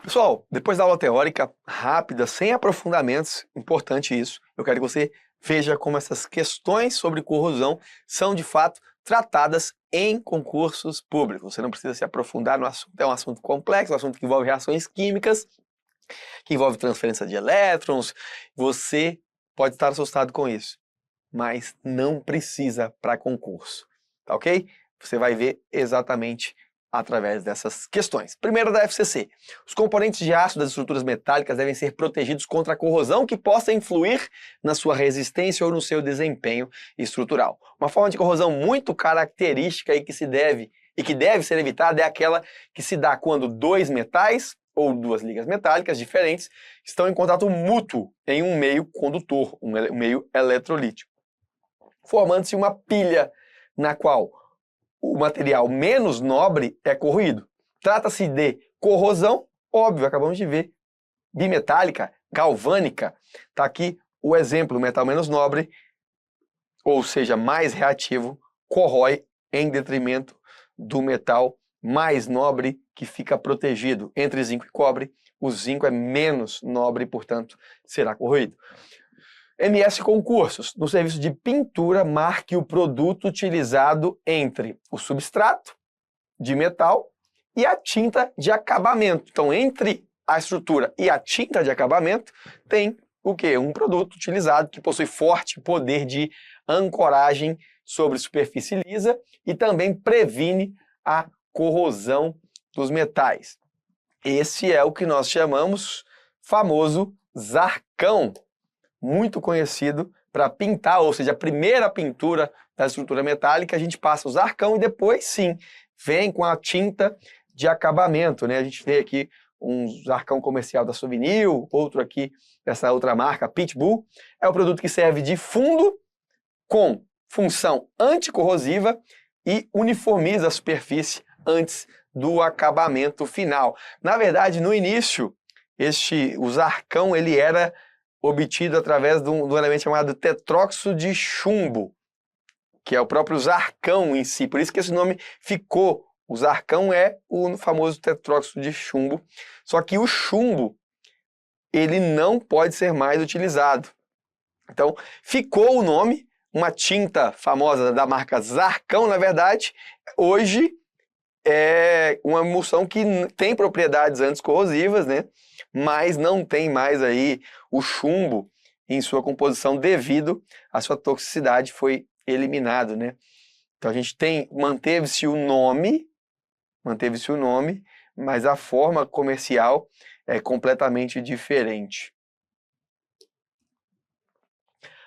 Pessoal, depois da aula teórica rápida, sem aprofundamentos, importante isso, eu quero que você veja como essas questões sobre corrosão são de fato tratadas em concursos públicos. Você não precisa se aprofundar no assunto, é um assunto complexo, um assunto que envolve reações químicas, que envolve transferência de elétrons. Você pode estar assustado com isso, mas não precisa para concurso, tá ok? Você vai ver exatamente através dessas questões. Primeiro da FCC. Os componentes de aço das estruturas metálicas devem ser protegidos contra a corrosão que possa influir na sua resistência ou no seu desempenho estrutural. Uma forma de corrosão muito característica e que deve ser evitada é aquela que se dá quando dois metais ou duas ligas metálicas diferentes estão em contato mútuo em um meio condutor, um meio eletrolítico, formando-se uma pilha na qual o material menos nobre é corroído. Trata-se de corrosão, óbvio, acabamos de ver, bimetálica, galvânica. Está aqui o exemplo, o metal menos nobre, ou seja, mais reativo, corrói em detrimento do metal mais nobre que fica protegido. Entre zinco e cobre, o zinco é menos nobre, portanto, será corroído. MS Concursos. No serviço de pintura, marque o produto utilizado entre o substrato de metal e a tinta de acabamento. Então, entre a estrutura e a tinta de acabamento, tem o quê? Um produto utilizado que possui forte poder de ancoragem sobre superfície lisa e também previne a corrosão dos metais. Esse é o que nós chamamos famoso zarcão, muito conhecido para pintar, ou seja, a primeira pintura da estrutura metálica, a gente passa o zarcão e depois, sim, vem com a tinta de acabamento, né? A gente vê aqui um zarcão comercial da Souvenir, outro aqui dessa outra marca, Pitbull. É o produto que serve de fundo com função anticorrosiva e uniformiza a superfície antes do acabamento final. Na verdade, no início, o zarcão ele era obtido através de um elemento chamado tetróxido de chumbo, que é o próprio zarcão em si. Por isso que esse nome ficou. O zarcão é o famoso tetróxido de chumbo. Só que o chumbo, ele não pode ser mais utilizado. Então, ficou o nome, uma tinta famosa da marca Zarcão, na verdade, hoje é uma emulsão que tem propriedades anticorrosivas, né? Mas não tem mais aí o chumbo em sua composição devido à sua toxicidade, foi eliminado, né? Então a gente manteve-se o nome, mas a forma comercial é completamente diferente.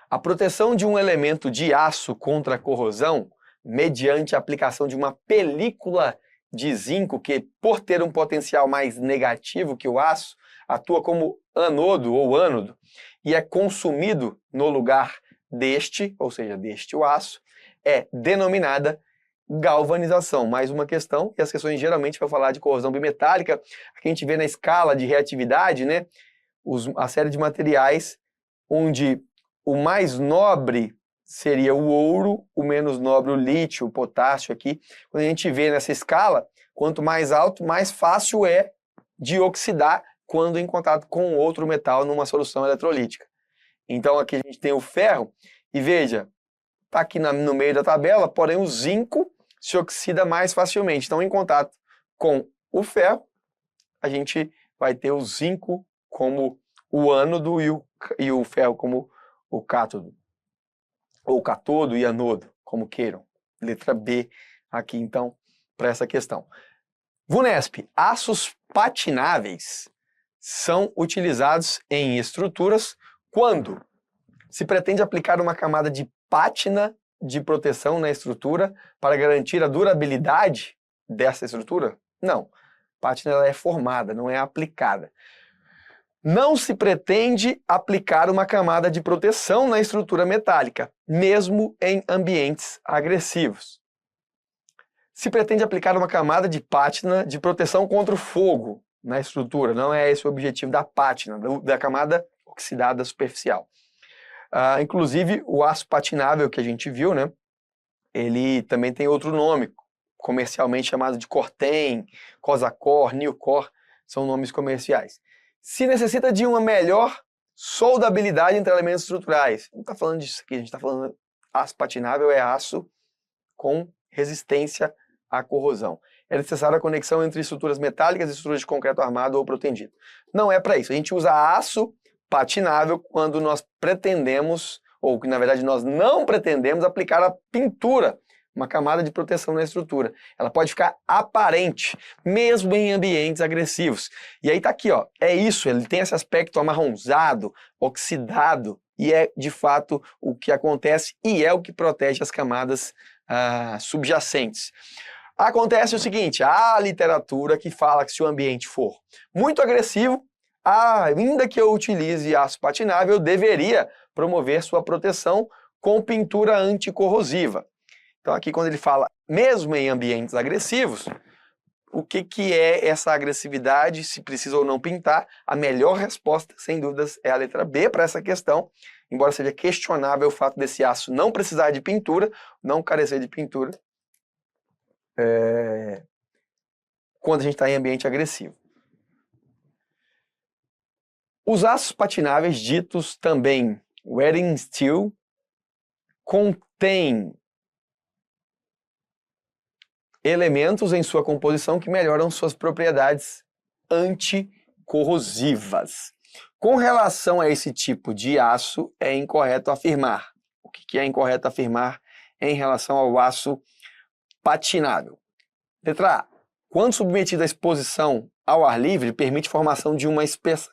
A proteção de um elemento de aço contra a corrosão, mediante a aplicação de uma película de zinco, que por ter um potencial mais negativo que o aço, atua como anodo ou ânodo e é consumido no lugar deste, ou seja, deste o aço, é denominada galvanização. Mais uma questão, e as questões geralmente para falar de corrosão bimetálica, aqui a gente vê na escala de reatividade, né, a série de materiais onde o mais nobre seria o ouro, o menos nobre o lítio, o potássio aqui. Quando a gente vê nessa escala, quanto mais alto, mais fácil é de oxidar quando em contato com outro metal numa solução eletrolítica. Então aqui a gente tem o ferro, e veja, está aqui no meio da tabela, porém o zinco se oxida mais facilmente. Então em contato com o ferro, a gente vai ter o zinco como o ânodo e o ferro como o cátodo, ou catodo e anodo, como queiram. Letra B aqui então, para essa questão. VUNESP, aços patináveis são utilizados em estruturas quando se pretende aplicar uma camada de pátina de proteção na estrutura para garantir a durabilidade dessa estrutura? Não. Pátina ela é formada, não é aplicada. Não se pretende aplicar uma camada de proteção na estrutura metálica, mesmo em ambientes agressivos. Se pretende aplicar uma camada de pátina de proteção contra o fogo na estrutura, não é esse o objetivo da pátina, da camada oxidada superficial. Inclusive, o aço patinável que a gente viu, né, ele também tem outro nome, comercialmente chamado de Corten, Cosacor, Nilcor, são nomes comerciais. Se necessita de uma melhor soldabilidade entre elementos estruturais. Não está falando disso aqui, a gente está falando aço patinável é aço com resistência à corrosão. É necessária a conexão entre estruturas metálicas e estruturas de concreto armado ou protendido. Não é para isso. A gente usa aço patinável quando nós pretendemos, ou que na verdade nós não pretendemos, aplicar a pintura, uma camada de proteção na estrutura. Ela pode ficar aparente, mesmo em ambientes agressivos. E aí tá aqui, ó, é isso, ele tem esse aspecto amarronzado, oxidado, e é de fato o que acontece e é o que protege as camadas subjacentes. Acontece o seguinte, há literatura que fala que se o ambiente for muito agressivo, ainda que eu utilize aço patinável, eu deveria promover sua proteção com pintura anticorrosiva. Então aqui quando ele fala, mesmo em ambientes agressivos, o que é essa agressividade, se precisa ou não pintar? A melhor resposta, sem dúvidas, é a letra B para essa questão, embora seja questionável o fato desse aço não precisar de pintura, não carecer de pintura, quando a gente está em ambiente agressivo. Os aços patináveis, ditos também wearing steel, contêm elementos em sua composição que melhoram suas propriedades anticorrosivas. Com relação a esse tipo de aço, é incorreto afirmar. O que é incorreto afirmar em relação ao aço patinável? Letra A. Quando submetido à exposição ao ar livre, permite formação de uma espessa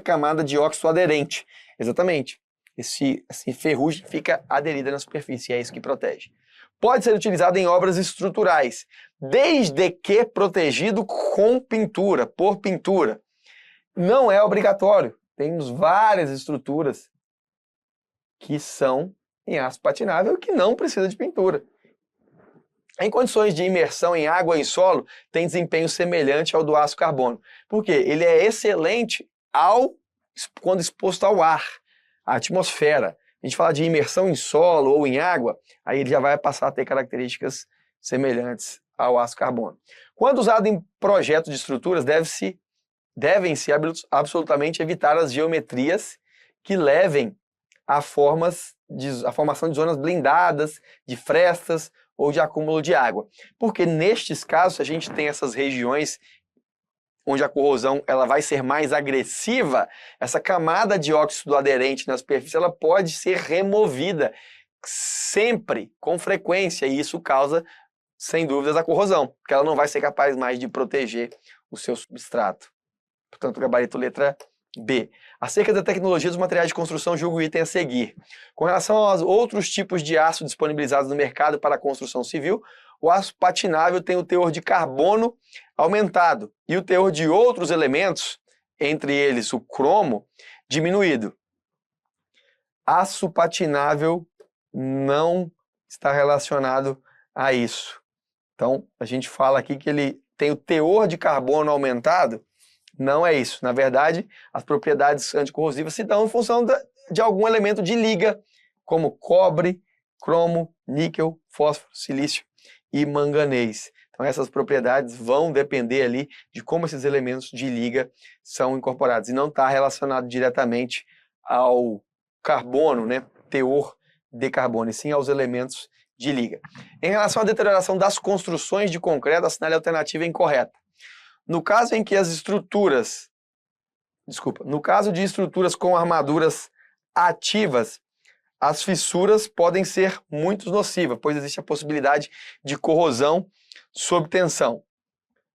camada de óxido aderente. Exatamente. Essa ferrugem fica aderida na superfície, é isso que protege. Pode ser utilizado em obras estruturais, desde que protegido com pintura, por pintura. Não é obrigatório. Temos várias estruturas que são em aço patinável que não precisa de pintura. Em condições de imersão em água e em solo, tem desempenho semelhante ao do aço carbono. Por quê? Ele é excelente quando exposto ao ar, à atmosfera. A gente fala de imersão em solo ou em água, aí ele já vai passar a ter características semelhantes ao aço carbono. Quando usado em projetos de estruturas, devem-se absolutamente evitar as geometrias que levem à formação de zonas blindadas, de frestas ou de acúmulo de água. Porque nestes casos, a gente tem essas regiões onde a corrosão ela vai ser mais agressiva, essa camada de óxido aderente na superfície ela pode ser removida sempre, com frequência, e isso causa, sem dúvidas, a corrosão, porque ela não vai ser capaz mais de proteger o seu substrato. Portanto, gabarito letra B. Acerca da tecnologia dos materiais de construção, julgo o item a seguir. Com relação aos outros tipos de aço disponibilizados no mercado para a construção civil, o aço patinável tem o teor de carbono aumentado e o teor de outros elementos, entre eles o cromo, diminuído. Aço patinável não está relacionado a isso. Então, a gente fala aqui que ele tem o teor de carbono aumentado, não é isso. Na verdade, as propriedades anticorrosivas se dão em função de algum elemento de liga, como cobre, cromo, níquel, fósforo, silício e manganês. Então essas propriedades vão depender ali de como esses elementos de liga são incorporados. E não está relacionado diretamente ao carbono, né, teor de carbono, e sim aos elementos de liga. Em relação à deterioração das construções de concreto, assinale a alternativa incorreta. No caso em que no caso de estruturas com armaduras ativas, as fissuras podem ser muito nocivas, pois existe a possibilidade de corrosão sob tensão.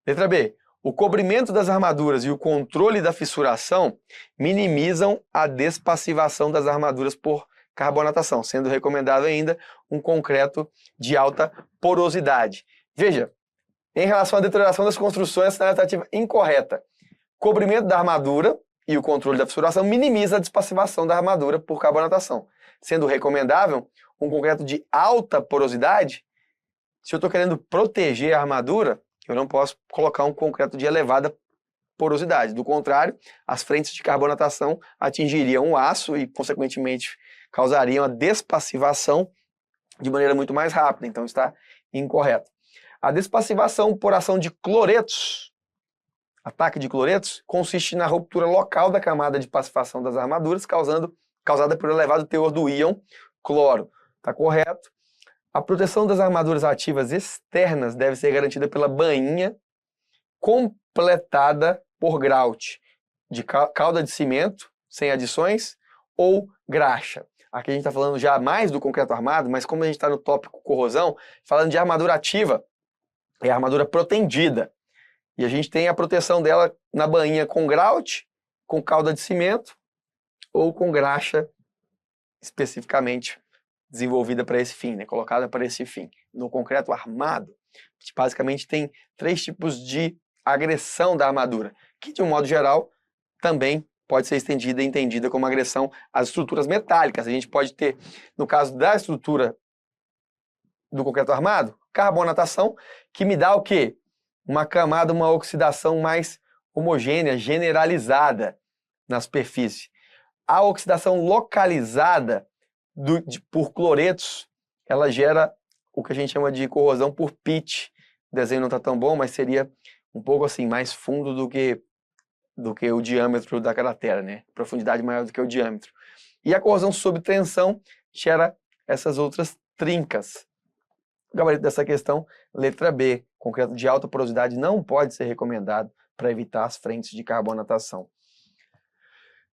Letra B. O cobrimento das armaduras e o controle da fissuração minimizam a despassivação das armaduras por carbonatação, sendo recomendável ainda um concreto de alta porosidade. Veja, em relação à deterioração das construções, a alternativa incorreta. Cobrimento da armadura e o controle da fissuração minimiza a despassivação da armadura por carbonatação, sendo recomendável um concreto de alta porosidade. Se eu estou querendo proteger a armadura, eu não posso colocar um concreto de elevada porosidade. Do contrário, as frentes de carbonatação atingiriam o aço e, consequentemente, causariam a despassivação de maneira muito mais rápida. Então está incorreto. A despassivação por ação de cloretos ataque de cloretos consiste na ruptura local da camada de pacificação das armaduras, causada por elevado teor do íon cloro. Está correto? A proteção das armaduras ativas externas deve ser garantida pela bainha completada por grout, de calda de cimento, sem adições, ou graxa. Aqui a gente está falando já mais do concreto armado, mas como a gente está no tópico corrosão, falando de armadura ativa, é a armadura protendida. E a gente tem a proteção dela na bainha com grout, com calda de cimento, ou com graxa especificamente desenvolvida para esse fim, né? Colocada para esse fim. No concreto armado, a gente basicamente tem 3 tipos de agressão da armadura, que de um modo geral também pode ser estendida e entendida como agressão às estruturas metálicas. A gente pode ter, no caso da estrutura do concreto armado, carbonatação, que me dá o quê? Uma camada, uma oxidação mais homogênea, generalizada na superfície. A oxidação localizada por cloretos, ela gera o que a gente chama de corrosão por pitch. O desenho não está tão bom, mas seria um pouco assim, mais fundo do que o diâmetro da cratera, né? Profundidade maior do que o diâmetro. E a corrosão sob tensão gera essas outras trincas. O gabarito dessa questão, letra B, concreto de alta porosidade não pode ser recomendado para evitar as frentes de carbonatação.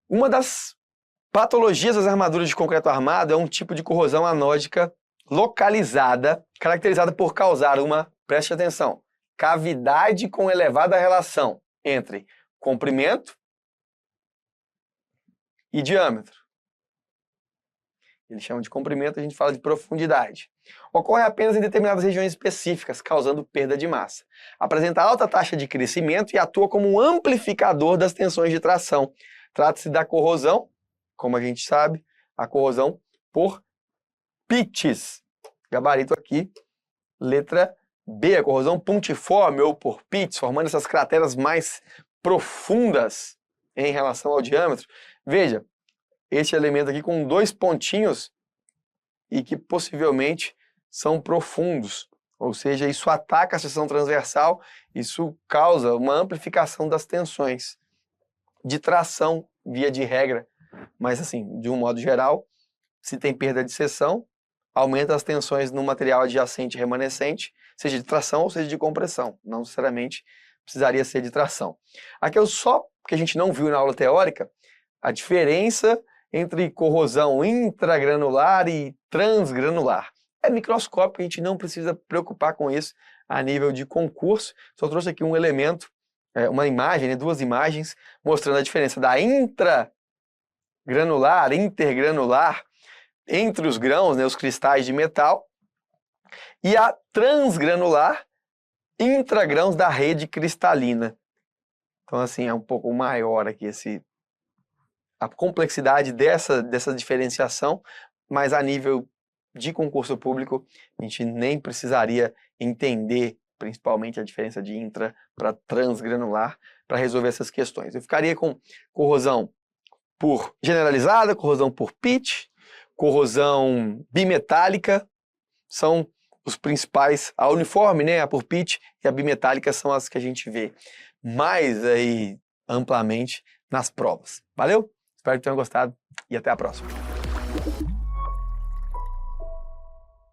Uma das patologias das armaduras de concreto armado é um tipo de corrosão anódica localizada, caracterizada por causar uma, preste atenção, cavidade com elevada relação entre comprimento e diâmetro. Eles chamam de comprimento, a gente fala de profundidade. Ocorre apenas em determinadas regiões específicas, causando perda de massa. Apresenta alta taxa de crescimento e atua como um amplificador das tensões de tração. Trata-se da corrosão, como a gente sabe, a corrosão por pitches. Gabarito aqui, letra B, a corrosão pontiforme ou por pitch, formando essas crateras mais profundas em relação ao diâmetro. Veja, este elemento aqui com 2 pontinhos e que possivelmente são profundos, ou seja, isso ataca a seção transversal, isso causa uma amplificação das tensões de tração, via de regra, mas assim, de um modo geral, se tem perda de seção, aumenta as tensões no material adjacente remanescente, seja de tração ou seja de compressão, não necessariamente precisaria ser de tração. Aqui é só que a gente não viu na aula teórica, a diferença entre corrosão intragranular e transgranular. É microscópico, a gente não precisa preocupar com isso a nível de concurso. Só trouxe aqui um elemento, uma imagem, né, 2 imagens, mostrando a diferença da intragranular, intergranular, entre os grãos, né, os cristais de metal, e a transgranular, intragrãos da rede cristalina. Então, assim, é um pouco maior aqui a complexidade dessa diferenciação, mas a nível de concurso público, a gente nem precisaria entender principalmente a diferença de intra para transgranular para resolver essas questões. Eu ficaria com corrosão por generalizada, corrosão por pitch, corrosão bimetálica, são os principais, a uniforme, né, a por pitch e a bimetálica são as que a gente vê mais aí amplamente nas provas. Valeu? Espero que tenham gostado e até a próxima.